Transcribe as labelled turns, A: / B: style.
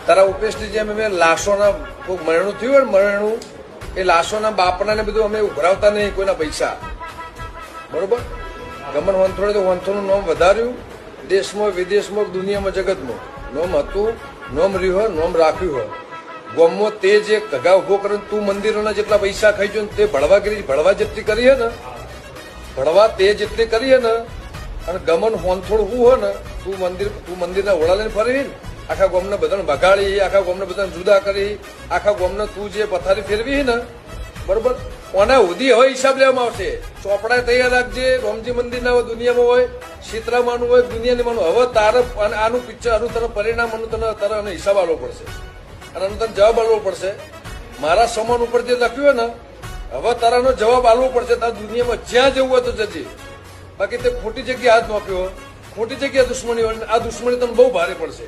A: તારા ઉપેશની જેમ અમે લાશોના કોઈ મરણું થયું ને મરણું એ લાશોના બાપના ને બધું અમે ઉઘરાવતા નહીં કોઈના પૈસા, બરોબર. ગમન વંથોડે તો વંથોનું નામ વધાર્યું દેશમાં વિદેશમાં દુનિયામાં જગતમાં. નોમ હતું, નોમ રહ્યું, નોમ રાખ્યું હોય. ગોમમાં તે જે કગા ઉભો કરીને તું મંદિરોના જેટલા પૈસા ખાઈ જો તે ભળવા જેટલી કરી હે ને, ભળવા તે જેટલી કરી ને, અને ગમન વંથોડ હું હોય ને તું મંદિરના ઓળા લઈને ફરી ને આખા ગોમને બધાને ભગાડી, આખા ગોમને બધાને જુદા કરી, આખા ગોમને તું જે પથારી ફેરવી ને, બરોબર, ઓના સુધી હવે હિસાબ લેવામાં આવશે. ચોપડા તૈયાર રાખજે. રોમજી મંદિર ના હોય દુનિયામાં હોય, શીતળામાનું હોય દુનિયાની માનું. હવે તારે આનું પિક્ચર, આનું તને પરિણામ, આનું તને તારે હિસાબ આપવો પડશે અને આનો તને જવાબ આપવો પડશે. મારા સમાન ઉપર જે લખ્યું હોય ને, હવે તારાનો જવાબ આપવો પડશે. તારે દુનિયામાં જ્યાં જવું હોય તો જજે. બાકી તે ખોટી જગ્યાએ હાથ નાખ્યો, ખોટી જગ્યાએ દુશ્મની હોય, આ દુશ્મની તને બહુ ભારે પડશે.